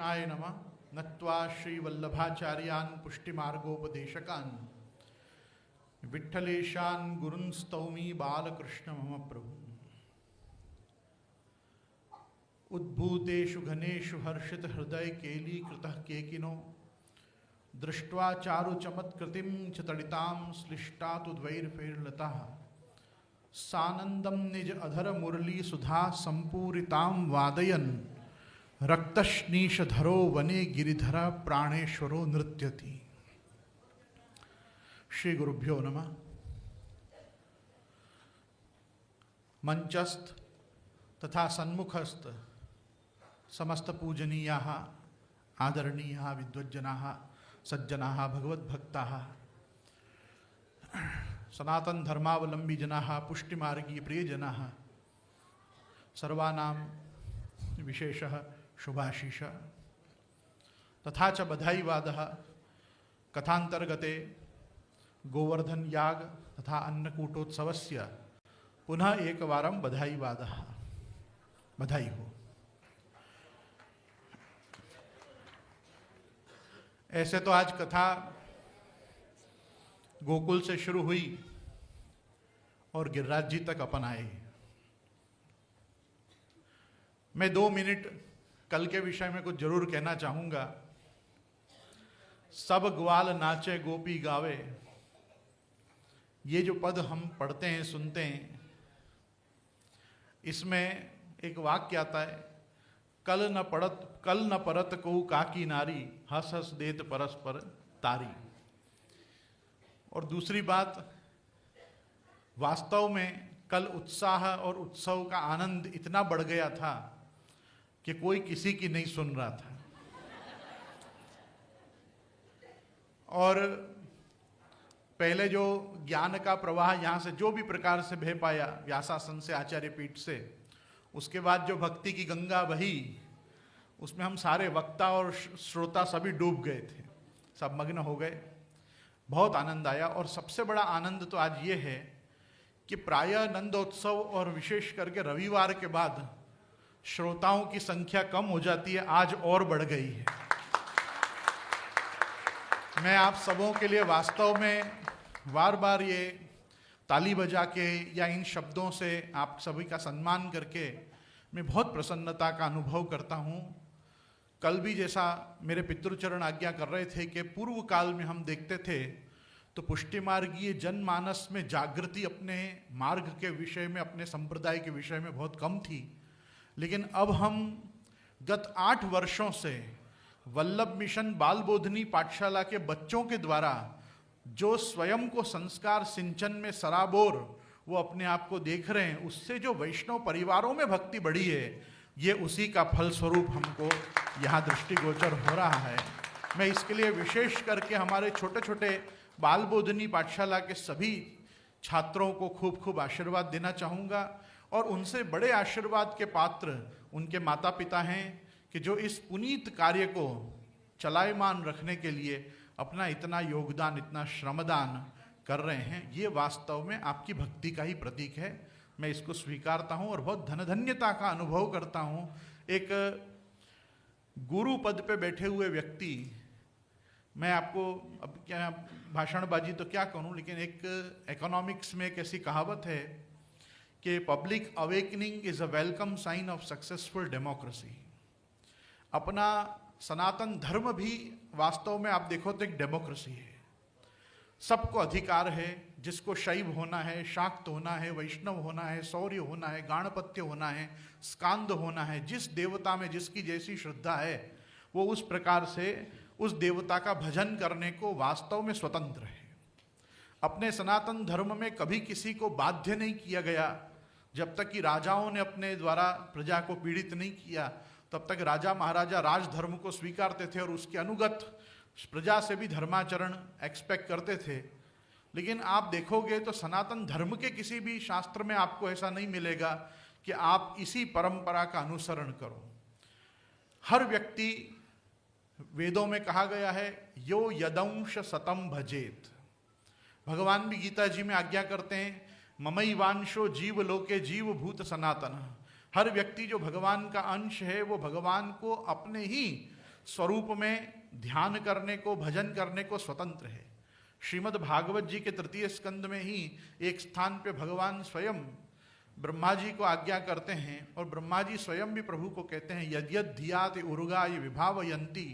कृष्णाय नमः। नत्वा श्रीवल्लभाचार्यान् पुष्टिमार्गोपदेशकान् विठ्ठलेशान् गुरुन् स्तौमि बालकृष्ण मम प्रभु। उद्भूतेषु घनेषु हर्षित हृदय केलीकृतः केकिनो दृष्ट्वा चारु चमत्कृतिं च तडितां श्लिष्टातुद्वैरफैर्लताः सानन्दं निज अधर मुरली सुधा संपूरितां वादयन् रक्तश्नीशधरो वने गिरिधर प्राणेश्वरो नृत्यति। श्री गुरुभ्यो नमः। मंचस्थ तथा सन्मुखस्थ समस्त पूजनीयाः आदरणीयाः विद्वज्जनाः सज्जनाः भगवद्भक्ताः सनातन धर्मावलंबी जनाः पुष्टिमार्गीय प्रियजनाः सर्वानां विशेषः शुभाशीष तथा च बधाईवादः कथांतर्गते गोवर्धन याग तथा अन्नकूटोत्सवस्य पुनः एकवारं बधाईवादः। बधाई हो। ऐसे तो आज कथा गोकुल से शुरू हुई और गिरिराज जी तक अपन आए। मैं 2 मिनट कल के विषय में कुछ जरूर कहना चाहूंगा। सब ग्वाल नाचे गोपी गावे, ये जो पद हम पढ़ते हैं सुनते हैं, इसमें एक वाक्य आता है, कल न परत को काकी नारी हंस हंस देत परस्पर तारी। और दूसरी बात, वास्तव में कल उत्साह और उत्सव का आनंद इतना बढ़ गया था कि कोई किसी की नहीं सुन रहा था। और पहले जो ज्ञान का प्रवाह यहाँ से जो भी प्रकार से बह पाया व्यासासन से आचार्य पीठ से, उसके बाद जो भक्ति की गंगा बही, उसमें हम सारे वक्ता और श्रोता सभी डूब गए थे, सब मग्न हो गए। बहुत आनंद आया। और सबसे बड़ा आनंद तो आज ये है कि प्रायः नंदोत्सव और विशेष करके रविवार के बाद श्रोताओं की संख्या कम हो जाती है, आज और बढ़ गई है। मैं आप सबों के लिए वास्तव में बार बार ये ताली बजा के या इन शब्दों से आप सभी का सम्मान करके मैं बहुत प्रसन्नता का अनुभव करता हूँ। कल भी जैसा मेरे पितृचरण आज्ञा कर रहे थे कि पूर्व काल में हम देखते थे तो पुष्टि मार्गीय जनमानस में जागृति अपने मार्ग के विषय में, अपने संप्रदाय के विषय में बहुत कम थी। लेकिन अब हम गत 8 वर्षों से वल्लभ मिशन बाल बोधनी पाठशाला के बच्चों के द्वारा जो स्वयं को संस्कार सिंचन में सराबोर वो अपने आप को देख रहे हैं, उससे जो वैष्णव परिवारों में भक्ति बढ़ी है, ये उसी का फलस्वरूप हमको यहाँ दृष्टिगोचर हो रहा है। मैं इसके लिए विशेष करके हमारे छोटे छोटे बाल बोधनी पाठशाला के सभी छात्रों को खूब खूब आशीर्वाद देना चाहूँगा। और उनसे बड़े आशीर्वाद के पात्र उनके माता पिता हैं कि जो इस पुनीत कार्य को चलायमान रखने के लिए अपना इतना योगदान, इतना श्रमदान कर रहे हैं। ये वास्तव में आपकी भक्ति का ही प्रतीक है। मैं इसको स्वीकारता हूँ और बहुत धन्यता का अनुभव करता हूँ। एक गुरु पद पे बैठे हुए व्यक्ति, मैं आपको अब क्या भाषणबाजी तो क्या करूँ, लेकिन एक इकोनॉमिक्स में एक ऐसी कहावत है कि public awakening is a welcome sign of successful democracy. अपना सनातन धर्म भी वास्तव में आप देखो तो एक डेमोक्रेसी है। सबको अधिकार है, जिसको शैव होना है, शाक्त होना है, वैष्णव होना है, शौर्य होना है, गाणपत्य होना है, स्कांद होना है, जिस देवता में जिसकी जैसी श्रद्धा है वो उस प्रकार से उस देवता का भजन करने को वास्तव में स्वतंत्र है। अपने सनातन धर्म में कभी किसी को बाध्य नहीं किया गया। जब तक कि राजाओं ने अपने द्वारा प्रजा को पीड़ित नहीं किया, तब तक राजा महाराजा राजधर्म को स्वीकारते थे और उसके अनुगत प्रजा से भी धर्माचरण एक्सपेक्ट करते थे। लेकिन आप देखोगे तो सनातन धर्म के किसी भी शास्त्र में आपको ऐसा नहीं मिलेगा कि आप इसी परंपरा का अनुसरण करो। हर व्यक्ति, वेदों में कहा गया है, यो यदंश सतम भजेत। भगवान भी गीता जी में आज्ञा करते हैं, ममैवांशो जीव लोके जीव भूत सनातन। हर व्यक्ति जो भगवान का अंश है वो भगवान को अपने ही स्वरूप में ध्यान करने को, भजन करने को स्वतंत्र है। श्रीमद् भागवत जी के तृतीय स्कंद में ही एक स्थान पे भगवान स्वयं ब्रह्मा जी को आज्ञा करते हैं और ब्रह्मा जी स्वयं भी प्रभु को कहते हैं, यद्यद धियात उर्गाय विभावयंती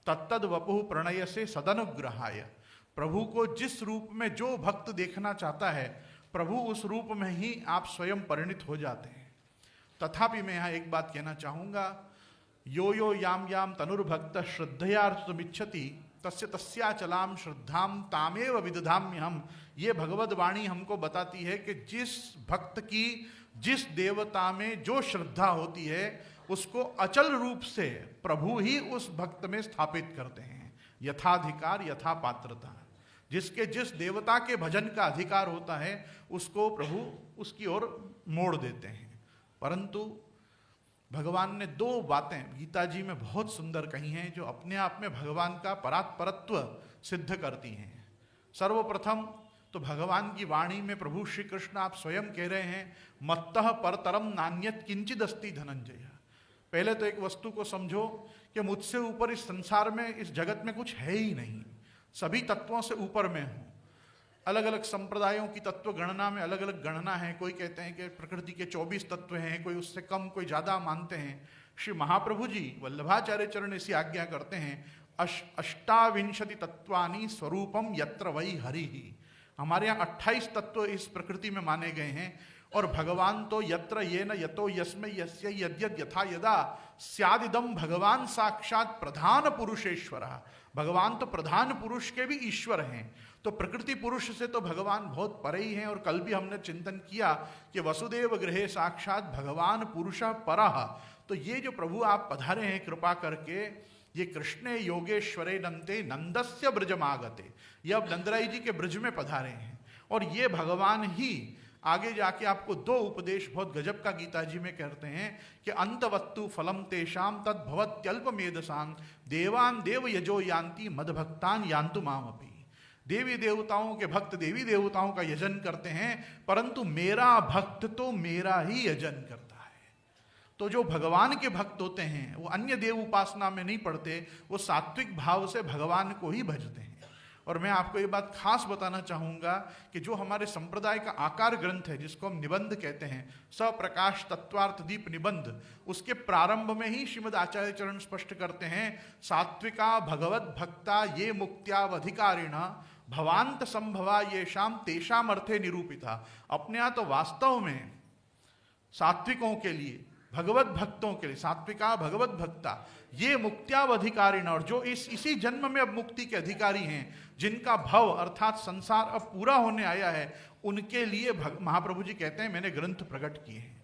तत्तद वपुः प्रणय से सदनुग्रहाय। प्रभु को जिस रूप में जो भक्त देखना चाहता है, प्रभु उस रूप में ही आप स्वयं परिणित हो जाते हैं। तथापि मैं यहाँ एक बात कहना चाहूँगा, यो यो याम याम तनुर्भक्त श्रद्धयार्चितुमिच्छति तस्य तस्याचलाम श्रद्धाम तामेव विदधाम्यहम्। ये भगवद वाणी हमको बताती है कि जिस भक्त की जिस देवता में जो श्रद्धा होती है, उसको अचल रूप से प्रभु ही उस भक्त में स्थापित करते हैं। यथाधिकार यथा पात्रता, जिसके जिस देवता के भजन का अधिकार होता है उसको प्रभु उसकी ओर मोड़ देते हैं। परंतु भगवान ने दो बातें गीता जी में बहुत सुंदर कही हैं जो अपने आप में भगवान का परात्परत्व सिद्ध करती हैं। सर्वप्रथम तो भगवान की वाणी में प्रभु श्री कृष्ण आप स्वयं कह रहे हैं, मत्तः परतरम नान्यत किंचिदस्ति धनंजय। पहले तो एक वस्तु को समझो कि मुझसे ऊपर इस संसार में, इस जगत में कुछ है ही नहीं, सभी तत्वों से ऊपर मैं हूँ। अलग अलग संप्रदायों की तत्व गणना में अलग अलग गणना है। कोई कहते हैं कि प्रकृति के 24 तत्व हैं, कोई उससे कम, कोई ज़्यादा मानते हैं। श्री महाप्रभु जी वल्लभाचार्य चरण ऐसी आज्ञा करते हैं, अष्टाविंशति तत्वानि स्वरूपम यत्र वै हरि ही। हमारे यहाँ 28 तत्व इस प्रकृति में माने गए हैं और भगवान तो यत्र येन यतो यस्मै यस्य यद्यद् यथा यदा स्यादिदम भगवान साक्षात प्रधान पुरुषेश्वरः। भगवान तो प्रधान पुरुष के भी ईश्वर हैं। तो प्रकृति पुरुष से तो भगवान बहुत परे ही हैं। और कल भी हमने चिंतन किया कि वसुदेव गृहे साक्षात भगवान पुरुषः परः। तो ये जो प्रभु आप पधारे हैं कृपा करके, ये कृष्णे योगेश्वरे नंदे नंदस्य ब्रजमागते, ये अब नंदराई जी के ब्रज में पधारे हैं। और ये भगवान ही आगे जाके आपको दो उपदेश बहुत गजब का गीता जी में कहते हैं कि अंतवत्तु फलम तेषाम तद भवत्यल्प मेधसां देवान देव यजो यान्ति मदभक्तान यान्तु मामपि। देवी देवताओं के भक्त देवी देवताओं का यजन करते हैं, परंतु मेरा भक्त तो मेरा ही यजन करता है। तो जो भगवान के भक्त होते हैं वो अन्य देव उपासना में नहीं पड़ते, वो सात्विक भाव से भगवान को ही भजते हैं। और मैं आपको ये बात खास बताना चाहूँगा कि जो हमारे संप्रदाय का आकार ग्रंथ है, जिसको हम निबंध कहते हैं, सप्रकाश तत्वार्थ दीप निबंध, उसके प्रारंभ में ही श्रीमद् आचार्य चरण स्पष्ट करते हैं, सात्विका भगवत भक्ता ये मुक्त्यावधिकारिण भवांत संभवा ये शाम तेषाम अर्थे निरूपिता। अपने यहाँ तो वास्तव में सात्विकों के लिए, भगवत भक्तों के लिए, सात्विका भगवत भक्ता ये मुक्त्यावधिकारिण, और जो इसी जन्म में अब मुक्ति के अधिकारी हैं, जिनका भव अर्थात संसार अब पूरा होने आया है, उनके लिए महाप्रभु जी कहते हैं मैंने ग्रंथ प्रकट किए हैं।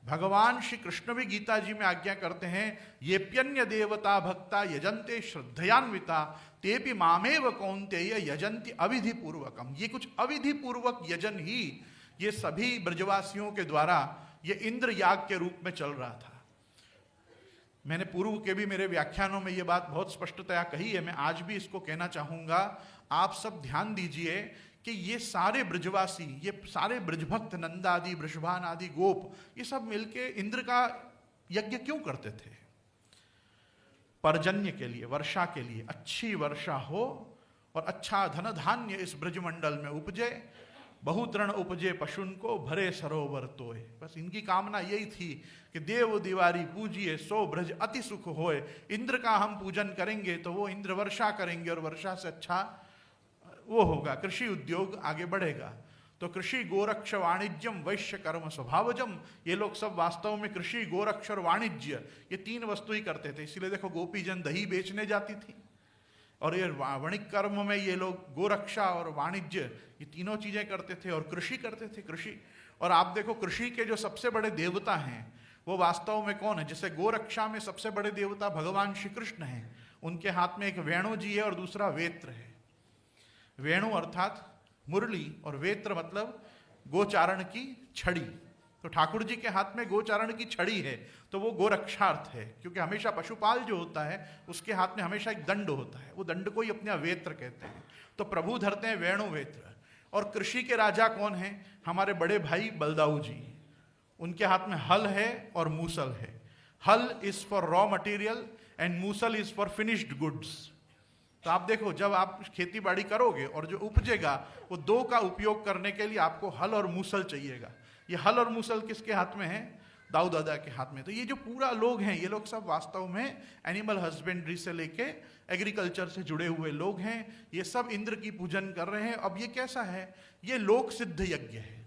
भगवान श्री कृष्ण भी गीता जी में आज्ञा करते हैं, ये प्यन्य देवता भक्ता यजन्ते श्रद्धयान्विता तेपि मामेव कौन्तेय यजन्ति अविधि पूर्वकम। ये कुछ अविधि पूर्वक यजन ही ये सभी ब्रजवासियों के द्वारा ये इंद्र याग के रूप में चल रहा था। मैंने पूर्व के भी मेरे व्याख्यानों में ये बात बहुत स्पष्टतया कही है, मैं आज भी इसको कहना चाहूँगा। आप सब ध्यान दीजिए कि ये सारे ब्रजवासी, ये सारे ब्रजभक्त, नंद आदि, वृषभान आदि, गोप, ये सब मिलके इंद्र का यज्ञ क्यों करते थे? पर्जन्य के लिए, वर्षा के लिए, अच्छी वर्षा हो और अच्छा धन धान्य इस ब्रजमंडल में उपजे, बहुतृण उपजे पशुन को भरे सरोवर तोय। बस इनकी कामना यही थी कि देव दीवारी पूजिए सो ब्रज अति सुख होए। इंद्र का हम पूजन करेंगे तो वो इंद्र वर्षा करेंगे और वर्षा से अच्छा वो होगा, कृषि उद्योग आगे बढ़ेगा। तो कृषि गोरक्ष वाणिज्यम वैश्य कर्म स्वभावजम, ये लोग सब वास्तव में कृषि गोरक्ष और वाणिज्य ये तीन वस्तु ही करते थे। इसीलिए देखो गोपीजन दही बेचने जाती थी, और ये वणिक कर्म में ये लोग गोरक्षा और वाणिज्य ये तीनों चीजें करते थे, और कृषि करते थे, कृषि। और आप देखो कृषि के जो सबसे बड़े देवता हैं वो वास्तव में कौन है? जैसे गोरक्षा में सबसे बड़े देवता भगवान श्री कृष्ण हैं, उनके हाथ में एक वेणु जी है और दूसरा वेत्र है। वेणु अर्थात मुरली और वेत्र मतलब गोचारण की छड़ी। तो ठाकुर जी के हाथ में गोचारण की छड़ी है, तो वो गोरक्षार्थ है, क्योंकि हमेशा पशुपाल जो होता है उसके हाथ में हमेशा एक दंड होता है, वो दंड को ही अपने वेत्र कहते हैं। तो प्रभु धरते हैं वेणु वेत्र। और कृषि के राजा कौन हैं? हमारे बड़े भाई बलदाऊ जी, उनके हाथ में हल है और मूसल है। हल is for raw material and मूसल इज फॉर फिनिश्ड गुड्स। तो आप देखो, जब आप खेती बाड़ी करोगे और जो उपजेगा वो दो का उपयोग करने के लिए आपको हल और मूसल चाहिएगा। ये हल और मूसल किसके हाथ में है? दाऊ दादा के हाथ में। तो ये जो पूरा लोग हैं, ये लोग सब वास्तव में एनिमल हस्बेंड्री से लेके एग्रीकल्चर से जुड़े हुए लोग हैं। ये सब इंद्र की पूजन कर रहे हैं। अब ये कैसा है? ये लोक सिद्ध यज्ञ है।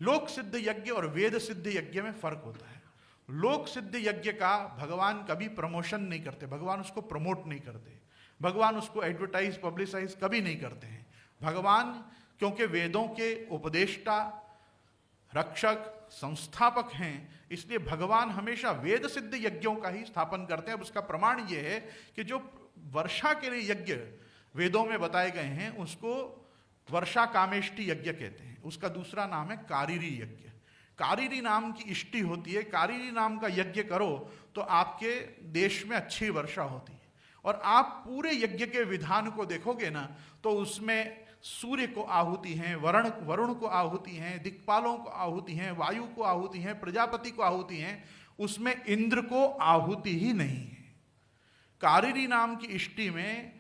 लोक सिद्ध यज्ञ और वेद सिद्ध यज्ञ में फर्क होता है। लोक सिद्ध यज्ञ का भगवान कभी प्रमोशन नहीं करते, भगवान उसको प्रमोट नहीं करते, भगवान उसको एडवर्टाइज पब्लिसाइज कभी नहीं करते हैं। भगवान क्योंकि वेदों के उपदेष्टा, रक्षक, संस्थापक हैं, इसलिए भगवान हमेशा वेद सिद्ध यज्ञों का ही स्थापन करते हैं। अब उसका प्रमाण यह है कि जो वर्षा के लिए यज्ञ वेदों में बताए गए हैं उसको वर्षा कामेष्टि यज्ञ कहते हैं। उसका दूसरा नाम है कारीरी यज्ञ। कारीरी नाम की इष्टि होती है। कारीरी नाम का यज्ञ करो तो आपके देश में अच्छी वर्षा होती है। और आप पूरे यज्ञ के विधान को देखोगे ना तो उसमें सूर्य को आहुति हैं, वरुण को आहुति हैं, दिक्पालों को आहुति हैं, वायु को आहुति हैं, प्रजापति को आहुति हैं, उसमें इंद्र को आहुति ही नहीं है। कारीरी नाम की इष्टि में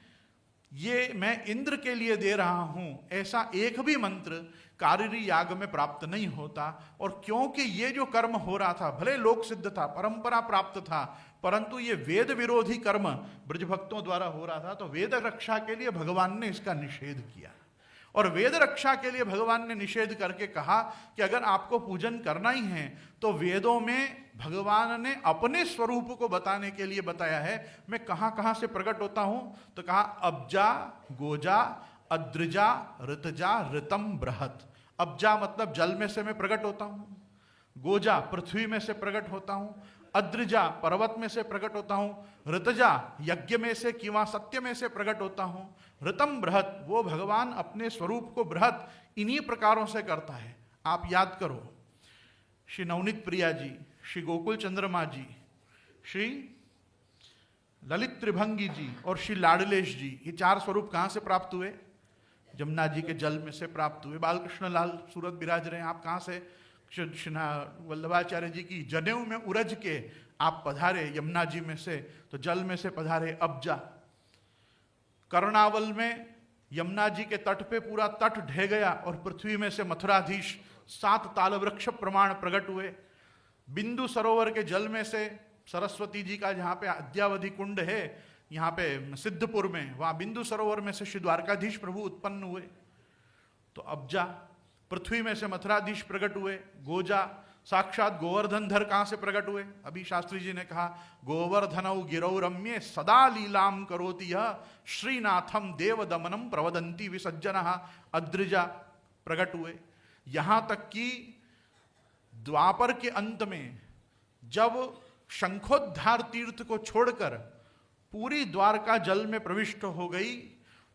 ये मैं इंद्र के लिए दे रहा हूं ऐसा एक भी मंत्र कारीरी याग में प्राप्त नहीं होता। और क्योंकि ये जो कर्म हो रहा था भले लोक सिद्ध था, परंपरा प्राप्त था, परंतु ये वेद विरोधी कर्म ब्रजभक्तों द्वारा हो रहा था, तो वेद रक्षा के लिए भगवान ने इसका निषेध किया। और वेद रक्षा के लिए भगवान ने निषेध करके कहा कि अगर आपको पूजन करना ही है तो वेदों में भगवान ने अपने स्वरूप को बताने के लिए बताया है। मैं कहाँ कहाँ से प्रकट होता हूं? तो कहा अब्जा, गोजा, अद्रिजा, ऋतजा, ऋतम, बृहत। अब्जा मतलब जल में से मैं प्रकट होता हूं, गोजा पृथ्वी में से प्रकट होता हूं, अद्रिजा पर्वत में से प्रकट होता हूं, ऋतजा यज्ञ में से किंवा सत्य में से प्रकट होता हूं, ऋतम बृहत वो भगवान अपने स्वरूप को बृहत इन्हीं प्रकारों से करता है। आप याद करो, श्री नवनीत प्रिया जी, श्री गोकुल चंद्रमा जी, श्री ललित त्रिभंगी जी और श्री लाडलेश जी, ये चार स्वरूप कहां से प्राप्त हुए? जमुना जी के जल में से प्राप्त हुए। बालकृष्ण लाल सूरत विराज रहे हैं, आप कहां से? वल्लभाचार्य जी की जनेऊ में उरज के आप पधारे यमुना जी में से, तो जल में से पधारे अब्जा। कर्णावल में यमुना जी के तट पे पूरा तट ढह गया और पृथ्वी में से मथुराधीश 7 ताल वृक्ष प्रमाण प्रकट हुए। बिंदु सरोवर के जल में से सरस्वती जी का जहाँ पे अद्यावधि कुंड है यहाँ पे सिद्धपुर में, वहाँ बिंदु सरोवर में से श्री द्वारकाधीश प्रभु उत्पन्न हुए। तो अब्जा, पृथ्वी में से मथुराधीश प्रकट हुए। गोजा, साक्षात गोवर्धन धर कहाँ से प्रकट हुए? अभी शास्त्री जी ने कहा गोवर्धनौ गिरौ रम्ये सदा लीलाम करोति यः श्रीनाथम देव दमनम प्रवदंती विसज्जनः। अद्रिजा प्रकट हुए। यहाँ तक कि द्वापर के अंत में जब शंखोद्धार तीर्थ को छोड़कर पूरी द्वारका जल में प्रविष्ट हो गई,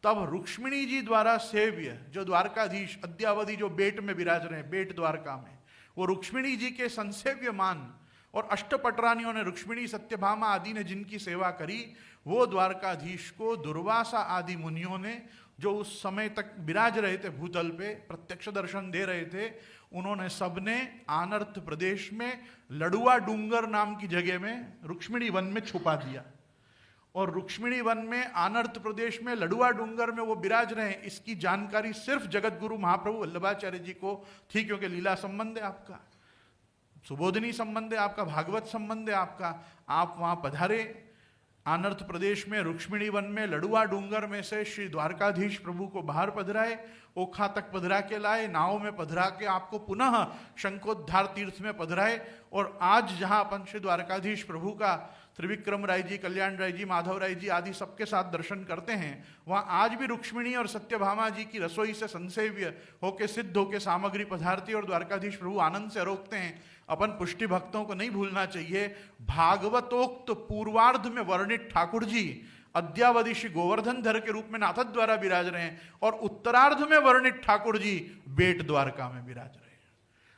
तब रुक्मिणी जी द्वारा सेव्य जो द्वारकाधीश अद्यावधि जो बेट में विराज रहे हैं, बेट द्वारका में, वो रुक्मिणी जी के संसेव्यमान और अष्टपटरानियों ने, रुक्मिणी, सत्यभामा आदि ने जिनकी सेवा करी, वो द्वारकाधीश को दुर्वासा आदि मुनियों ने जो उस समय तक विराज रहे थे भूतल पे, प्रत्यक्ष दर्शन दे रहे थे, उन्होंने सबने आनर्त प्रदेश में लड़ुआ डूंगर नाम की जगह में रुक्मिणी वन में छुपा दिया। और रुक्मिणी वन में आनर्त प्रदेश में लड़ुआ डूंगर में वो विराज रहे, इसकी जानकारी सिर्फ जगत गुरु महाप्रभु वल्लभाचार्य जी को थी, क्योंकि लीला संबंध है आपका, सुबोधिनी संबंध है आपका, भागवत संबंध है आपका। आप वहां पधारे आनर्त प्रदेश में रुक्मिणी वन में लड़ुआ डूंगर में से श्री द्वारकाधीश प्रभु को बाहर पधराए, ओखा तक पधरा के लाए, नाव में पधरा के आपको पुनः शंखोद्धार तीर्थ में पधराए। और आज जहां अपन श्री द्वारकाधीश प्रभु का त्रिविक्रम राय जी, कल्याण राय जी, माधव राय जी आदि सबके साथ दर्शन करते हैं, वहां आज भी रुक्मिणी और सत्यभामा जी की रसोई से संसेव्य होके सिद्ध होके सामग्री पधारती और द्वारकाधीश प्रभु आनंद से रोकते हैं। अपन पुष्टि भक्तों को नहीं भूलना चाहिए, भागवतोक्त पूर्वार्ध में वर्णित ठाकुर जी अद्यावधि श्री गोवर्धन धर के रूप में नाथद द्वारा विराज रहे हैं, और उत्तरार्ध में वर्णित ठाकुर जी बेट द्वारका में विराज रहे हैं।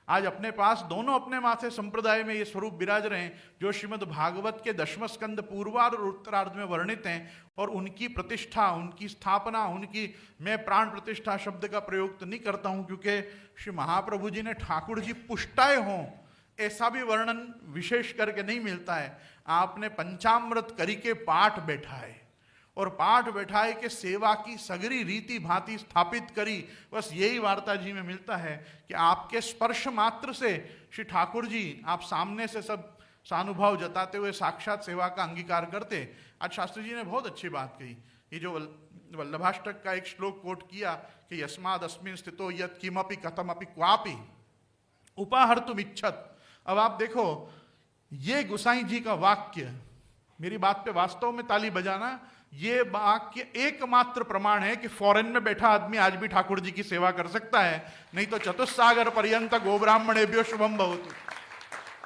आज अपने पास दोनों अपने माथे संप्रदाय में ये स्वरूप विराज रहे हैं, जो श्रीमद् भागवत के 10वें स्कंद पूर्वार्ध और उत्तरार्ध में वर्णित हैं। और उनकी प्रतिष्ठा, उनकी स्थापना, उनकी, मैं प्राण प्रतिष्ठा शब्द का प्रयोग तो नहीं करता हूं, क्योंकि श्री महाप्रभु जी ने ठाकुर जी पुष्टाए हों ऐसा भी वर्णन विशेष करके नहीं मिलता है। आपने पंचामृत करी के पाठ बैठाए और पाठ बैठाए के सेवा की सगरी रीति भांति स्थापित करी। बस यही वार्ता जी में मिलता है कि आपके स्पर्श मात्र से श्री ठाकुर जी आप सामने से सब सानुभाव जताते हुए साक्षात सेवा का अंगीकार करते। आज शास्त्री जी ने बहुत अच्छी बात कही। ये जो वल्लभाष्टक का एक श्लोक कोट किया कि यस्माद अस्मिन् स्थितो यत् किमपि कथमपि क्वापि उपाहर्तुम इच्छत। अब आप देखो ये गुसाई जी का वाक्य, मेरी बात पे वास्तव में ताली बजाना, ये वाक्य एकमात्र प्रमाण है कि फॉरेन में बैठा आदमी आज भी ठाकुर जी की सेवा कर सकता है, नहीं तो चतुस्सागर पर्यंत गोब्राह्मणेभ्यो शुभम भवतु।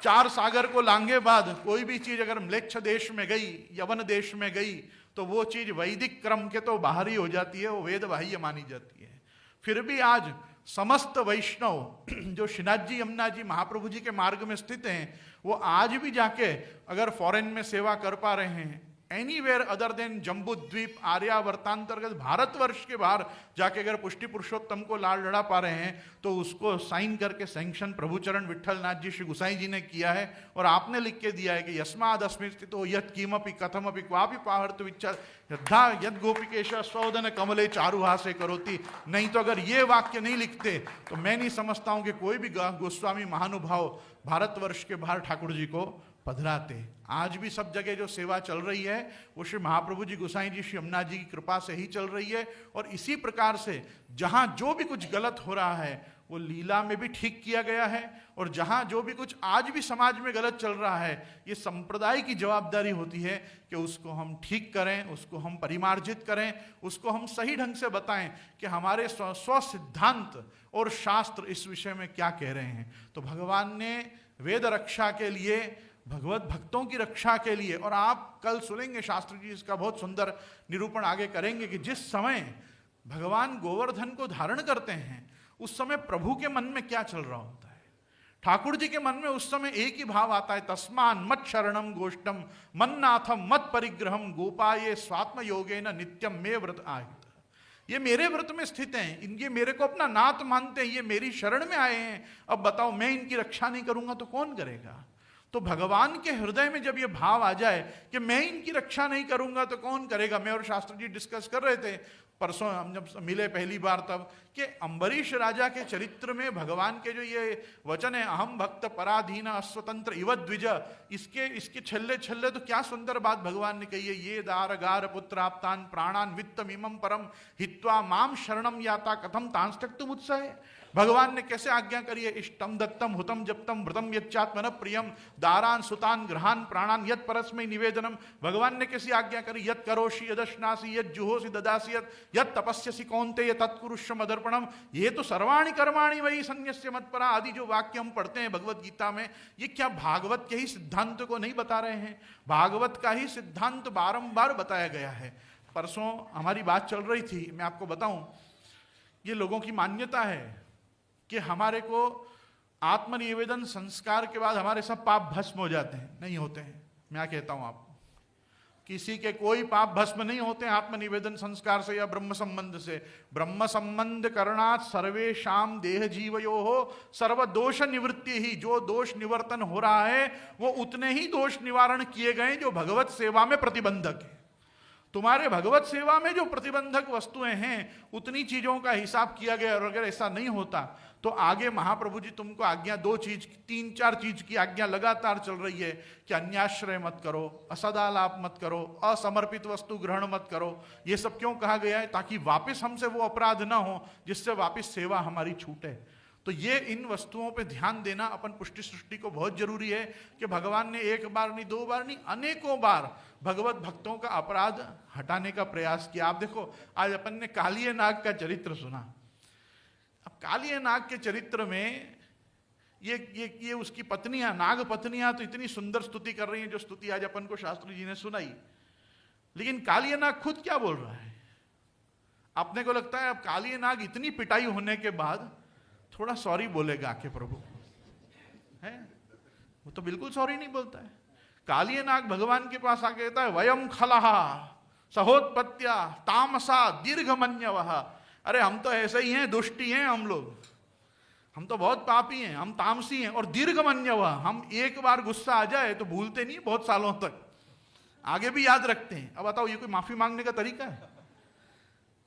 4 सागर को लांघे बाद कोई भी चीज अगर म्लेच्छ देश में गई, यवन देश में गई, तो वो चीज वैदिक क्रम के तो बाहर ही हो जाती है, वो वेद बाह्य मानी जाती है। फिर भी आज समस्त वैष्णव जो श्रीनाथ जी यमुना जी महाप्रभु जी के मार्ग में स्थित हैं, वो आज भी जाके अगर फॉरेन में सेवा कर पा रहे हैं, एनीवेयर अदर देन जम्बू द्वीप आर्यावर्तांतर्गत भारतवर्ष के बाहर जाके अगर पुष्टि पुरुषोत्तम को लाल लड़ा पा रहे हैं, तो उसको साइन करके सैंक्शन प्रभुचरण विठलनाथ जी श्री गुसाई जी ने किया है। और आपने लिख के दिया है कि यस्माद अस्मिन् स्थितो यत् किमपि कथमपि क्वापि पाहर्तु इच्छा यद्धा यद् गोपिकेश स्वोदन कमले चारुहासे करोति। नहीं तो अगर ये वाक्य नहीं लिखते तो मैं नहीं समझता हूं कि कोई भी गोस्वामी महानुभाव भारतवर्ष के बाहर ठाकुर जी को पधराते। आज भी सब जगह जो सेवा चल रही है वो श्री महाप्रभु जी गोसाई जी श्री यमुना जी की कृपा से ही चल रही है। और इसी प्रकार से जहां जो भी कुछ गलत हो रहा है वो लीला में भी ठीक किया गया है, और जहां जो भी कुछ आज भी समाज में गलत चल रहा है, ये संप्रदाय की जवाबदारी होती है कि उसको हम ठीक करें, उसको हम परिमार्जित करें, उसको हम सही ढंग से बताएं कि हमारे स्व सिद्धांत और शास्त्र इस विषय में क्या कह रहे हैं। तो भगवान ने वेद रक्षा के लिए, भगवत भक्तों की रक्षा के लिए, और आप कल सुनेंगे शास्त्री जी इसका बहुत सुंदर निरूपण आगे करेंगे कि जिस समय भगवान गोवर्धन को धारण करते हैं उस समय प्रभु के मन में क्या चल रहा होता है। ठाकुर जी के मन में उस समय एक ही भाव आता है, तस्मान मत शरणम गोष्ठम मन्नाथम मत परिग्रहम गोपाये स्वात्म योगेन नित्यम मे व्रत आहित। ये मेरे व्रत में स्थित हैं, इनके मेरे को अपना नाथ मानते हैं, ये मेरी शरण में आए हैं। अब बताओ मैं इनकी रक्षा नहीं करूंगा तो कौन करेगा। तो भगवान के हृदय में जब ये भाव आ जाए कि मैं इनकी रक्षा नहीं करूंगा तो कौन करेगा। मैं और शास्त्री जी डिस्कस कर रहे थे परसों, हम जब मिले पहली बार तब, कि अम्बरीश राजा के चरित्र में भगवान के जो ये वचन है, अहम भक्त पराधीन अस्वतंत्र इव द्विज, इसके छल्ले छल्ले तो क्या सुंदर बात भगवान ने कही है। ये दार गार पुत्राप्तान प्राणान वित्तम इमं परम हित्वा माम शरणम याता कथम तांस्तक्तुम उत्साहे। भगवान ने कैसे आज्ञा करी है, इष्टम दत्तम हुतम जप्तम व्रतम यच्चात्मन प्रियम दारान सुतान ग्रहान प्राणान यत् परस्मै निवेदनम। भगवान ने कैसी आज्ञा करी, यत् करोषि यदश्नासि यत् जुहोसि ददासि यत् तपस्यसि कौन्तेय तत्कुरुष्व मदर्पणम। ये तो सर्वाणि कर्माणि वही संन्यस्य मत्परा आदि जो वाक्य हम पढ़ते हैं भगवत गीता में, ये क्या भागवत के ही सिद्धांत को नहीं बता रहे हैं। भागवत का ही सिद्धांत बारंबार बताया गया है। परसों हमारी बात चल रही थी, मैं आपको बताऊं, ये लोगों की मान्यता है कि हमारे को आत्मनिवेदन संस्कार के बाद हमारे सब पाप भस्म हो जाते हैं। नहीं होते हैं। मैं कहता हूं आपको, किसी के कोई पाप भस्म नहीं होते हैं आत्मनिवेदन संस्कार से या ब्रह्म संबंध से। ब्रह्म संबंध करणात् सर्वेषां देह जीवयो हो सर्व दोष निवृत्ति ही। जो दोष निवर्तन हो रहा है वो उतने ही दोष निवारण किए गए जो भगवत सेवा में प्रतिबंधक है। तुम्हारे भगवत सेवा में जो प्रतिबंधक वस्तुएं हैं उतनी चीजों का हिसाब किया गया। और अगर ऐसा नहीं होता तो आगे महाप्रभु जी तुमको आज्ञा 2 चीज 3-4 चीज की आज्ञा लगातार चल रही है कि अन्याश्रय मत करो, असदालाप मत करो, असमर्पित वस्तु ग्रहण मत करो। ये सब क्यों कहा गया है, ताकि वापस हमसे वो अपराध ना हो जिससे वापस सेवा हमारी छूटे। तो ये इन वस्तुओं पे ध्यान देना अपन पुष्टि सृष्टि को बहुत जरूरी है कि भगवान ने एक बार नहीं, 2 बार नहीं, अनेकों बार भगवत भक्तों का अपराध हटाने का प्रयास किया। आप देखो आज अपन ने कालिय नाग का चरित्र सुना। अब कालिय नाग के चरित्र में ये उसकी पत्नियां, नाग पत्नियां तो इतनी सुंदर स्तुति कर रही हैं, जो स्तुति आज अपन को शास्त्री जी ने सुनाई। लेकिन कालिय नाग खुद क्या बोल रहा है। अपने को लगता है अब कालिय नाग इतनी पिटाई होने के बाद थोड़ा सॉरी बोलेगा आके प्रभु है, वो तो बिल्कुल सॉरी नहीं बोलता है। कालिय नाग भगवान के पास आके कहता है, वयम खलहा सहोत्पत्त्या तामसा दीर्घमन्यवः। अरे हम तो ऐसे ही हैं, दुष्टी हैं हम लोग। हम तो बहुत पापी हैं, हम तामसी हैं। और दीर्घमन्यव, हम एक बार गुस्सा आ जाए तो भूलते नहीं बहुत सालों तक, आगे भी याद रखते हैं। अब बताओ ये कोई माफी मांगने का तरीका है?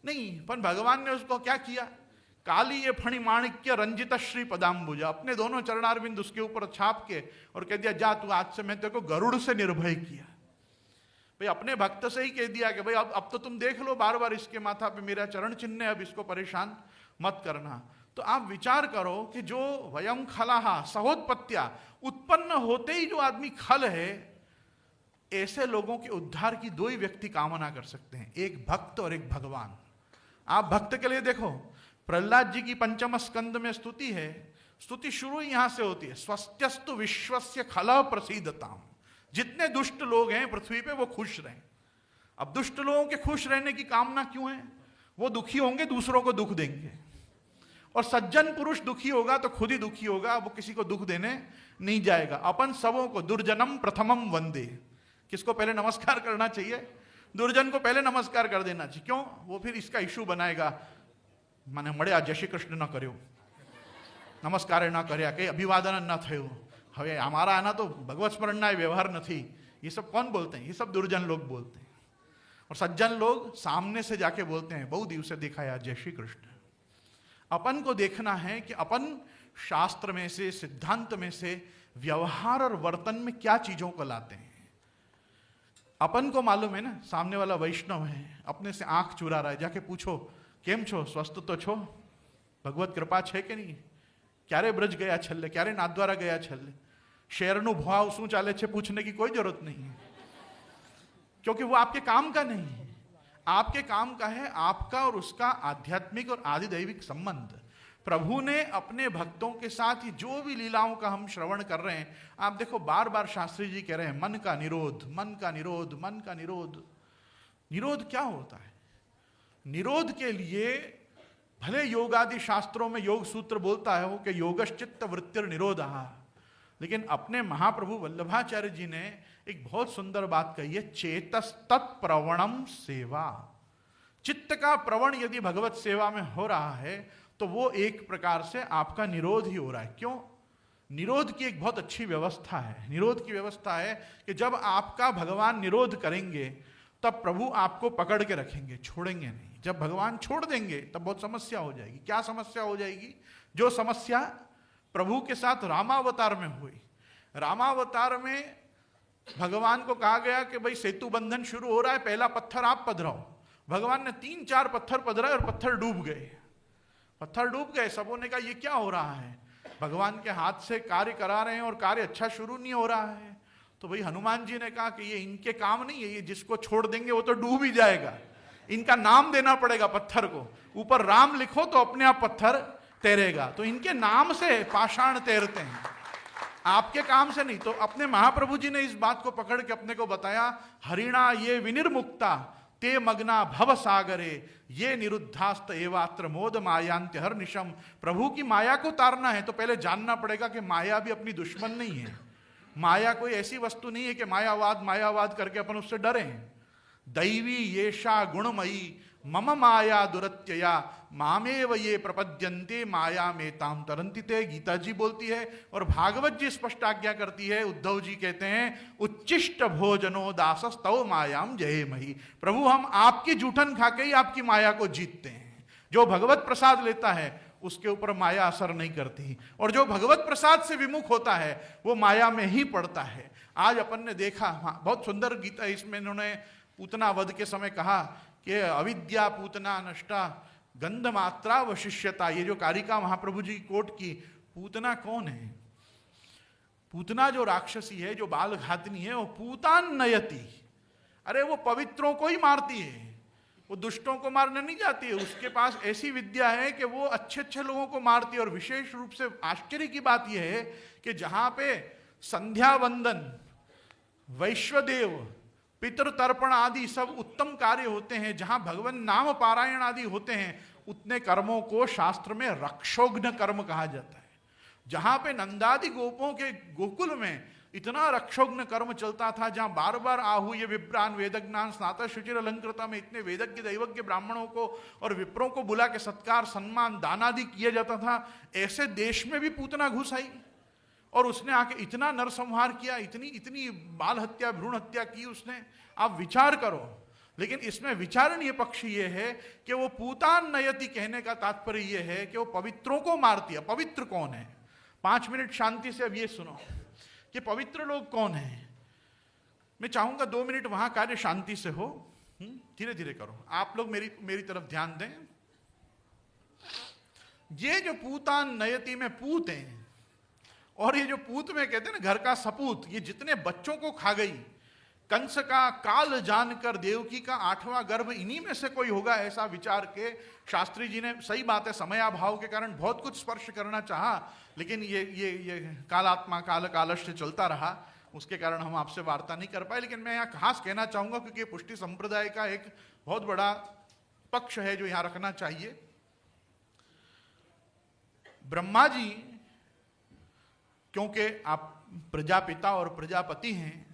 नहीं। पर भगवान ने उसको क्या किया? काली ये फणी माणिक्य रंजित श्री पदाम्बुजा, अपने दोनों चरणारविंद उसके ऊपर छाप के और कह दिया, जा तू आज से मैं तेरे को गरुड़ से निर्भय किया। भाई अपने भक्त से ही कह दिया कि भाई अब तो तुम देख लो, बार बार इसके माथा पे मेरा चरण चिन्ह है, अब इसको परेशान मत करना। तो आप विचार करो कि जो वयम खलाहा सहोत्पत्त्या, उत्पन्न होते ही जो आदमी खल है, ऐसे लोगों के उद्धार की दो ही व्यक्ति कामना कर सकते हैं, एक भक्त और एक भगवान। आप भक्त के लिए देखो, प्रहलाद जी की पंचम स्कंद में स्तुति है, स्तुति शुरू ही यहां से होती है, स्वस्त्यस्तु विश्वस्य खल प्रसीदताम। जितने दुष्ट लोग हैं पृथ्वी पे वो खुश रहें। अब दुष्ट लोगों के खुश रहने की कामना क्यों है? वो दुखी होंगे, दूसरों को दुख देंगे। और सज्जन पुरुष दुखी होगा तो खुद ही दुखी होगा, वो किसी को दुख देने नहीं जाएगा। अपन सबों को दुर्जनम प्रथमम वंदे, किसको पहले नमस्कार करना चाहिए? दुर्जन को पहले नमस्कार कर देना चाहिए। क्यों? वो फिर इसका इशू बनाएगा, माने મળ્યા જય શ્રી કૃષ્ણ ન કર્યો, નમસ્કાર ન કર્યા, કે અભિવાદન ન થયું, હવે हमारा आना तो भगवत स्मरणना व्यवहार नहीं। ये सब कौन बोलते हैं? ये सब दुर्जन लोग बोलते हैं। और सज्जन लोग सामने से जाके बोलते हैं, बहुत दिवस से देखा यार, जय श्री कृष्ण। अपन को देखना है कि अपन शास्त्र में से, सिद्धांत में से, व्यवहार और वर्तन में क्या चीजों को लाते हैं। अपन को मालूम है ना, सामने वाला वैष्णव है, अपने से आंख चुरा रहा है, जाके पूछो केम छो, स्वस्थ तो छो, भगवत कृपा छे के नहीं, क्यारे ब्रज गया छल्ले, क्यारे नाथद्वारा गया छल्ले, शेरनु भाव शू चाले छे पूछने की कोई जरूरत नहीं है, क्योंकि वो आपके काम का नहीं है। आपके काम का है आपका और उसका आध्यात्मिक और आदिदैविक संबंध। प्रभु ने अपने भक्तों के साथ ही जो भी लीलाओं का हम श्रवण कर रहे हैं, आप देखो बार बार शास्त्री जी कह रहे हैं, मन का निरोध, मन का निरोध, मन का निरोध। निरोध क्या होता है? निरोध के लिए भले योगादि शास्त्रों में योग सूत्र बोलता है वो कि योगश्चित्त वृत्तिर निरोधः, लेकिन अपने महाप्रभु वल्लभाचार्य जी ने एक बहुत सुंदर बात कही है, चेतस्तत्प्रवणम सेवा। चित्त का प्रवण यदि भगवत सेवा में हो रहा है तो वो एक प्रकार से आपका निरोध ही हो रहा है। क्यों? निरोध की एक बहुत अच्छी व्यवस्था है। निरोध की व्यवस्था है कि जब आपका भगवान निरोध करेंगे तब प्रभु आपको पकड़ के रखेंगे, छोड़ेंगे नहीं। जब भगवान छोड़ देंगे तब बहुत समस्या हो जाएगी। क्या समस्या हो जाएगी? जो समस्या प्रभु के साथ रामावतार में हुई। रामावतार में भगवान को कहा गया कि भाई सेतु बंधन शुरू हो रहा है, पहला पत्थर आप पधराओ। भगवान ने 3-4 पत्थर पधराए और पत्थर डूब गए। पत्थर डूब गए। सबों ने कहा ये क्या हो रहा है? भगवान के हाथ से कार्य करा रहे हैं और कार्य अच्छा शुरू नहीं हो रहा है। तो भाई हनुमान जी ने कहा कि ये इनके काम नहीं है, ये जिसको छोड़ देंगे वो तो डूब ही जाएगा, इनका नाम देना पड़ेगा पत्थर को, ऊपर राम लिखो तो अपने आप पत्थर तैरेगा। तो इनके नाम से पाषाण तैरते हैं, आपके काम से नहीं। तो अपने महाप्रभु जी ने इस बात को पकड़ के अपने को बताया, हरिणा ये विनिर्मुक्ता ते मग्ना भव सागरे ये निरुद्धास्त एवात्र मोद मायांत्य हर निशम। प्रभु की माया को तारना है तो पहले जानना पड़ेगा कि माया भी अपनी दुश्मन नहीं है। माया कोई ऐसी वस्तु नहीं है कि मायावाद मायावाद करके अपन उससे डरे हैं। दैवी येषा गुणमयी मम माया दुरत्यया मामेव ये प्रपद्यन्ते माया में ताम तरंति ते, गीता जी बोलती है और भागवत जी स्पष्ट आज्ञा करती है। उद्धव जी कहते हैं उच्चिष्ट भोजनो दासस्तव मायाम जय मही। प्रभु हम आपकी जूठन खा के ही आपकी माया को जीतते हैं। जो भगवत प्रसाद लेता है उसके ऊपर माया असर नहीं करती, और जो भगवत प्रसाद से विमुख होता है वो माया में ही पड़ता है। आज अपन ने देखा, बहुत सुंदर गीता इसमें इन्होंने पूतना वध के समय कहा कि अविद्या पूतना नष्टा गंध मात्रा वशिष्यता। ये जो कारिका महाप्रभु जी कोट की, पूतना कौन है? पूतना जो राक्षसी है, जो बाल घातनी है, वो पूतान नयति। अरे वो पवित्रों को ही मारती है, वो दुष्टों को मारने नहीं जाती है। उसके पास ऐसी विद्या है कि वो अच्छे अच्छे लोगों को मारती है। और विशेष रूप से आश्चर्य की बात यह है कि जहां पे संध्या वंदन, वैश्वदेव, पितृतर्पण आदि सब उत्तम कार्य होते हैं, जहां भगवान नाम पारायण आदि होते हैं, उतने कर्मों को शास्त्र में रक्षोघ्न कर्म कहा जाता है। जहां पे नंदादि गोपों के गोकुल में इतना रक्षोघ्न कर्म चलता था, जहां बार बार आहूय विप्रान वेदज्ञान स्नातक शुचिर अलंकृता में इतने वेदज्ञ दैवज्ञ ब्राह्मणों को और विप्रों को बुला के सत्कार सम्मान दान आदि किया जाता था। ऐसे देश में भी पूतना घुस आई और उसने आके इतना नरसंहार किया, इतनी इतनी बाल हत्या भ्रूण हत्या की उसने। आप विचार करो। लेकिन इसमें विचारणीय पक्ष ये है कि वो पूतान नयति कहने का तात्पर्य ये है कि वो पवित्रों को मारती है। पवित्र कौन है? 5 मिनट शांति से अब ये सुनो कि पवित्र लोग कौन हैं। मैं चाहूंगा 2 मिनट वहां कार्य शांति से हो, धीरे धीरे करो। आप लोग मेरी तरफ ध्यान दें। ये जो पूतान नयति में पूत हैं, और ये जो पूत में कहते हैं ना घर का सपूत, ये जितने बच्चों को खा गई, कंस का काल जानकर देवकी का 8वां गर्भ इन्हीं में से कोई होगा, ऐसा विचार के शास्त्री जी ने, सही बात है समयाभाव के कारण बहुत कुछ स्पर्श करना चाहा, लेकिन ये कालात्मा काल कालस्य चलता रहा, उसके कारण हम आपसे वार्ता नहीं कर पाए। लेकिन मैं यहाँ खास कहना चाहूंगा क्योंकि ये पुष्टि संप्रदाय का एक बहुत बड़ा पक्ष है जो यहाँ रखना चाहिए। ब्रह्मा जी, क्योंकि आप प्रजापिता और प्रजापति हैं,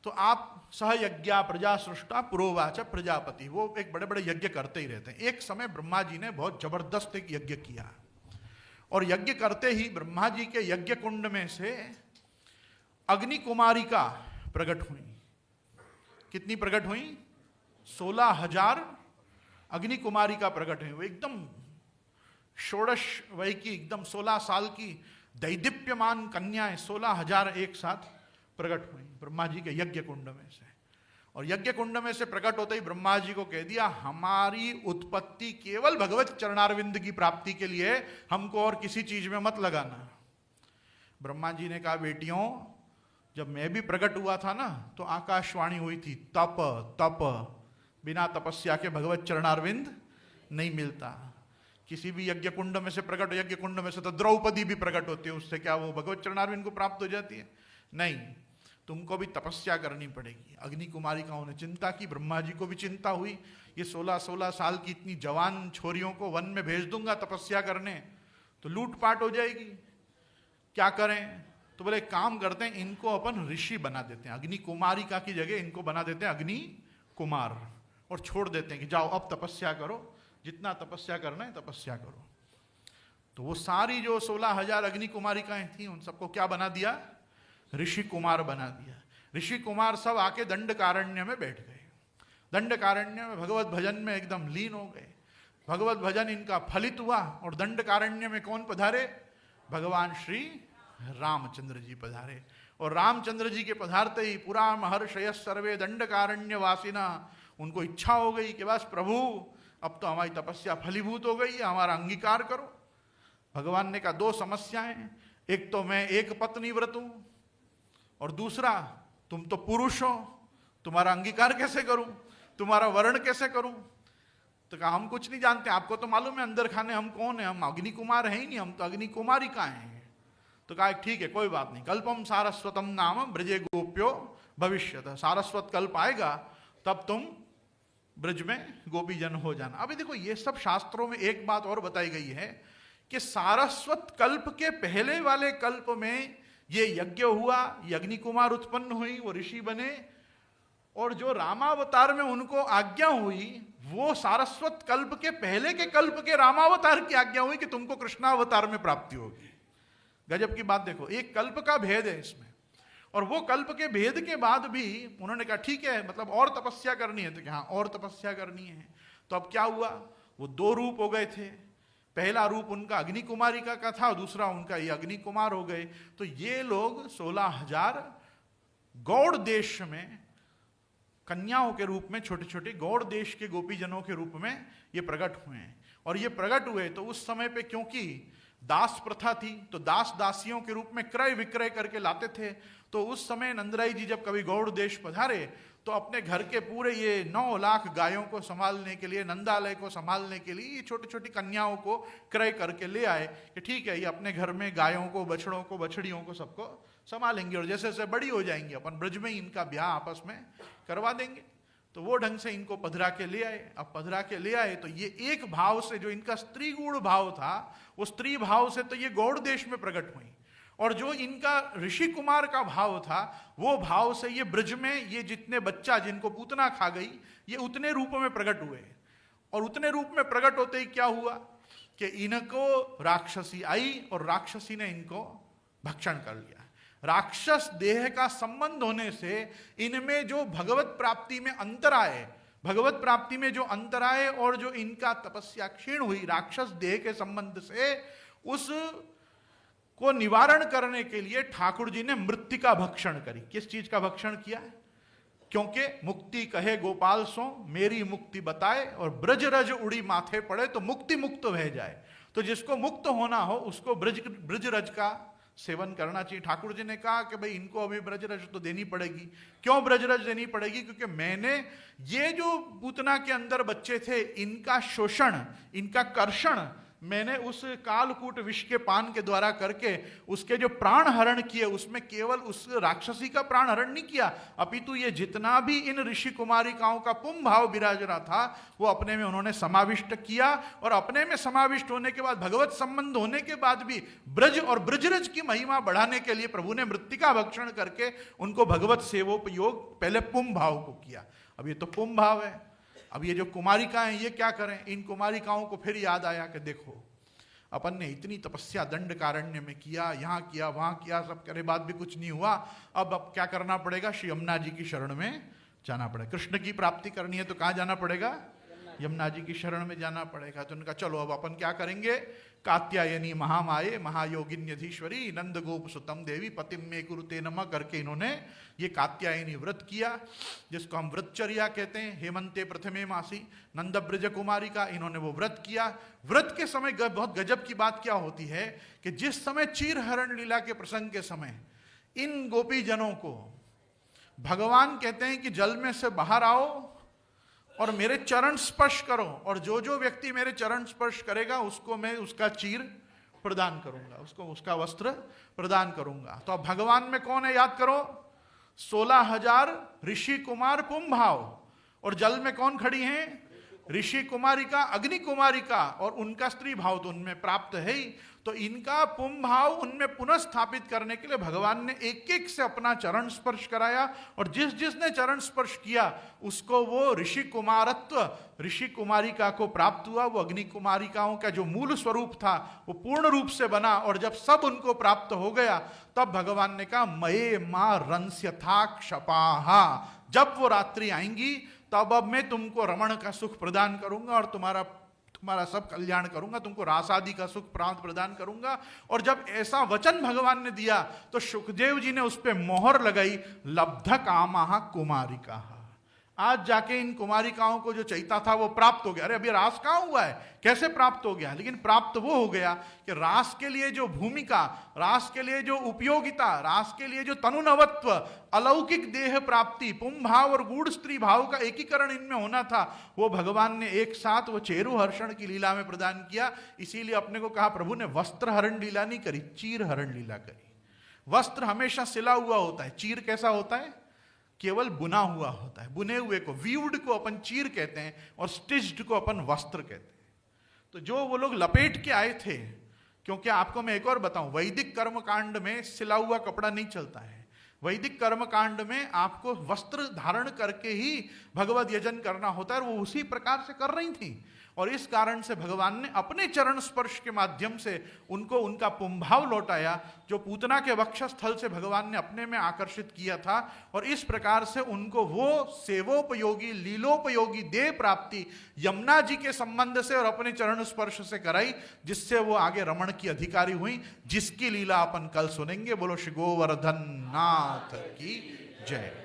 तो आप सहयज्ञा प्रजा सृष्टा पुरोवाच प्रजापति, वो एक बड़े बड़े यज्ञ करते ही रहते हैं। एक समय ब्रह्मा जी ने बहुत जबरदस्त एक यज्ञ किया, और यज्ञ करते ही ब्रह्मा जी के यज्ञ कुंड में से अग्नि कुमारिका प्रकट हुई। कितनी प्रकट हुई? 16,000 अग्नि कुमारिका प्रकट हुई। वो एकदम षोडश वय की, एकदम 16 साल की दैदीप्यमान कन्याएं 16,000 एक साथ प्रकट हुई ब्रह्मा जी के यज्ञ कुंड में से। और यज्ञ कुंड में से प्रकट होते ही ब्रह्मा जी को कह दिया, हमारी उत्पत्ति केवल भगवत चरणारविंद की प्राप्ति के लिए, हमको और किसी चीज में मत लगाना। ब्रह्मा जी ने कहा, बेटियों, जब मैं भी प्रकट हुआ था ना, तो आकाशवाणी हुई थी, तप तप, बिना तपस्या के भगवत चरणारविंद नहीं मिलता। किसी भी यज्ञ कुंड में से प्रकट, यज्ञ कुंड में से तो द्रौपदी भी प्रकट होती है, उससे क्या वो भगवत चरणारविंद को प्राप्त हो जाती है? नहीं, तुमको भी तपस्या करनी पड़ेगी। अग्नि कुमारिकाओं ने चिंता की, ब्रह्मा जी को भी चिंता हुई, ये 16-16 साल की इतनी जवान छोरियों को वन में भेज दूंगा तपस्या करने तो लूटपाट हो जाएगी, क्या करें? तो बोले काम करते हैं, इनको अपन ऋषि बना देते हैं, अग्नि कुमारिका की जगह इनको बना देते हैं अग्नि कुमार, और छोड़ देते हैं कि जाओ अब तपस्या करो, जितना तपस्या करना है तपस्या करो। तो वो सारी जो 16,000 अग्नि कुमारिकाएं थी, उन सबको क्या बना दिया? ऋषि कुमार बना दिया। ऋषि कुमार सब आके दंडकारण्य में बैठ गए। दंडकारण्य में भगवत भजन में एकदम लीन हो गए। भगवत भजन इनका फलित हुआ, और दंडकारण्य में कौन पधारे? भगवान श्री रामचंद्र जी पधारे। और रामचंद्र जी के पधारते ही पुरा महर्षय सर्वे दंडकारण्य वासिना, उनको इच्छा हो गई कि बस प्रभु अब तो हमारी तपस्या फलीभूत हो गई है, हमारा अंगीकार करो। भगवान ने कहा, 2 समस्याएं, एक तो मैं एक पत्नी व्रत हूं, और दूसरा तुम तो पुरुष हो, तुम्हारा अंगीकार कैसे करूं, तुम्हारा वर्ण कैसे करूं? तो कहा, हम कुछ नहीं जानते, आपको तो मालूम है अंदर खाने हम कौन है, हम अग्नि कुमार है ही नहीं, हम तो अग्नि कुमारिका हैं। तो कहा ठीक है, कोई बात नहीं, कल्पम सारस्वतम नाम ब्रजे गोप्यो भविष्यत, सारस्वत कल्प आएगा तब तुम ब्रज में गोपी जन हो जाना। अभी देखो, ये सब शास्त्रों में एक बात और बताई गई है कि सारस्वत कल्प के पहले वाले कल्प में ये यज्ञ हुआ, अग्नि कुमार उत्पन्न हुई, वो ऋषि बने, और जो रामावतार में उनको आज्ञा हुई, वो सारस्वत कल्प के पहले के कल्प के रामावतार की आज्ञा हुई कि तुमको कृष्णावतार में प्राप्ति होगी। गजब की बात देखो, एक कल्प का भेद है इसमें। और वो कल्प के भेद के बाद भी उन्होंने कहा ठीक है, मतलब और तपस्या करनी है, तो हाँ और तपस्या करनी है। तो अब क्या हुआ, वो 2 रूप हो गए थे। पहला रूप उनका अग्नि कुमारिका का था, दूसरा उनका ये अग्नि कुमार हो गए। तो ये लोग 16,000 गौड़ देश में कन्याओं के रूप में, छोटे छोटे गौड़ देश के गोपीजनों के रूप में ये प्रकट हुए हैं। और ये प्रकट हुए तो उस समय पे क्योंकि दास प्रथा थी, तो दास दासियों के रूप में क्रय विक्रय करके लाते थे। तो उस समय नंदराई जी जब कभी गौड़ देश पधारे तो अपने घर के पूरे ये 9 लाख गायों को संभालने के लिए, नंदालय को संभालने के लिए ये छोटी छोटी कन्याओं को क्रय करके ले आए कि ठीक है, ये अपने घर में गायों को, बछड़ों को, बछड़ियों को सबको संभालेंगे, और जैसे जैसे बड़ी हो जाएंगी अपन ब्रज में इनका ब्याह आपस में करवा देंगे। तो वो ढंग से इनको पधरा के ले आए। अब पधरा के ले आए तो ये एक भाव से, जो इनका स्त्री गुण भाव था, वो स्त्री भाव से तो ये गौड़ देश में प्रकट हुई। और जो इनका ऋषि कुमार का भाव था, वो भाव से ये ब्रज में ये जितने बच्चा जिनको पूतना खा गई, ये उतने रूपों में प्रकट हुए। और उतने रूप में प्रकट होते ही क्या हुआ कि इनको राक्षसी आई और राक्षसी ने इनको भक्षण कर लिया। राक्षस देह का संबंध होने से इनमें जो भगवत प्राप्ति में अंतर आए, भगवत प्राप्ति में जो अंतर आए और जो इनका तपस्या क्षीण हुई राक्षस देह के संबंध से, उस को निवारण करने के लिए ठाकुर जी ने मृत्तिका भक्षण करी। किस चीज का भक्षण किया है? क्योंकि मुक्ति कहे गोपाल सो मेरी मुक्ति बताए, और ब्रज रज उड़ी माथे पड़े तो मुक्ति मुक्त बह जाए। तो जिसको मुक्त होना हो उसको ब्रज रज का सेवन करना चाहिए। ठाकुर जी ने कहा कि भाई इनको अभी ब्रज रज तो देनी पड़ेगी। क्यों ब्रज रज देनी पड़ेगी? क्योंकि मैंने ये जो पूतना के अंदर बच्चे थे, इनका शोषण, इनका कर्षण मैंने उस कालकूट विष के पान के द्वारा करके उसके जो प्राण हरण किए, उसमें केवल उस राक्षसी का प्राण हरण नहीं किया, अपितु ये जितना भी इन ऋषि कुमारिकाओं का पुम भाव विराज रहा था वो अपने में उन्होंने समाविष्ट किया। और अपने में समाविष्ट होने के बाद, भगवत संबंध होने के बाद भी ब्रज और ब्रजरज की महिमा बढ़ाने के लिए प्रभु ने मृत्तिका भक्षण करके उनको भगवत सेवोपयोग पहले पुम भाव को किया। अब ये तो पुम भाव है। अब ये जो कुमारिकाएं ये क्या करें? इन कुमारिकाओं को फिर याद आया कि देखो अपन ने इतनी तपस्या दंड कारण्य में किया, यहाँ किया वहाँ किया, सब करे बाद भी कुछ नहीं हुआ। अब क्या करना पड़ेगा? श्री यमुना जी की शरण में जाना पड़ेगा। कृष्ण की प्राप्ति करनी है तो कहाँ जाना पड़ेगा? यमुना जी की शरण में जाना पड़ेगा। तो उनका चलो अब अपन क्या करेंगे? कात्यायनी महामाये महायोगिन्यधीश्वरी नंद गोप सुतम देवी पतिम में कुरुते नमः करके इन्होंने ये कात्यायनी व्रत किया, जिसको हम व्रतचर्या कहते हैं। हेमंते प्रथमे मासी नंद ब्रज कुमारी का इन्होंने वो व्रत किया। व्रत के समय बहुत गजब की बात क्या होती है कि जिस समय चीर हरण लीला के प्रसंग के समय इन गोपी जनों को भगवान कहते हैं कि जल में से बाहर आओ और मेरे चरण स्पर्श करो, और जो जो व्यक्ति मेरे चरण स्पर्श करेगा उसको मैं उसका चीर प्रदान करूंगा, उसको उसका वस्त्र प्रदान करूंगा। तो अब भगवान में कौन है? याद करो, 16,000 ऋषि कुमार पुम भाव, और जल में कौन खड़ी हैं? ऋषि कुमारिका, अग्नि कुमारिका, और उनका स्त्री भाव तो उनमें प्राप्त है ही। तो इनका पुम भाव उनमें पुनः स्थापित करने के लिए भगवान ने एक एक से अपना चरण स्पर्श कराया, और जिस जिसने चरण स्पर्श किया उसको वो ऋषि कुमारत्व, ऋषि कुमारिका को प्राप्त हुआ। वो अग्नि कुमारिकाओं का जो मूल स्वरूप था वो पूर्ण रूप से बना, और जब सब उनको प्राप्त हो गया तब भगवान ने कहा मये मां रंस्यथा क्षपाहा, जब वो रात्रि आएंगी तब अब मैं तुमको रमण का सुख प्रदान करूंगा और तुम्हारा सब कल्याण करूंगा, तुमको रासादि का सुख प्राप्त प्रदान करूंगा। और जब ऐसा वचन भगवान ने दिया तो सुखदेव जी ने उस पर मोहर लगाई, लब्ध कामा कुमारिका। आज जाके इन कुमारिकाओं को जो चाहिए था वो प्राप्त हो गया। अरे अभी रास कहाँ हुआ है, कैसे प्राप्त हो गया? लेकिन प्राप्त वो हो गया कि रास के लिए जो भूमिका, रास के लिए जो उपयोगिता, रास के लिए जो तनुनवत्व, अलौकिक देह प्राप्ति, पुम भाव और गूढ़ स्त्री भाव का एकीकरण इनमें होना था, वो भगवान ने एक साथ वो चेरु हर्षण की लीला में प्रदान किया। इसीलिए अपने को कहा प्रभु ने वस्त्र हरण लीला नहीं करी, चीर हरण लीला करी। वस्त्र हमेशा सिला हुआ होता है, चीर कैसा होता है? केवल बुना हुआ होता है। बुने हुए को, वीव्ड को अपन चीर कहते हैं और स्टिच्ड को अपन वस्त्र कहते हैं। तो जो वो लोग लपेट के आए थे, क्योंकि आपको मैं एक और बताऊं, वैदिक कर्म कांड में सिला हुआ कपड़ा नहीं चलता है। वैदिक कर्म कांड में आपको वस्त्र धारण करके ही भगवत यजन करना होता है, और वो उसी प्रकार से कर रही थी। और इस कारण से भगवान ने अपने चरण स्पर्श के माध्यम से उनको उनका पुंभाव लौटाया, जो पूतना के वक्षस्थल से भगवान ने अपने में आकर्षित किया था। और इस प्रकार से उनको वो सेवोपयोगी, लीलोपयोगी देह प्राप्ति यमुना जी के संबंध से और अपने चरण स्पर्श से कराई, जिससे वो आगे रमण की अधिकारी हुई, जिसकी लीला अपन कल सुनेंगे। बोलो श्री गोवर्धन नाथ की जय।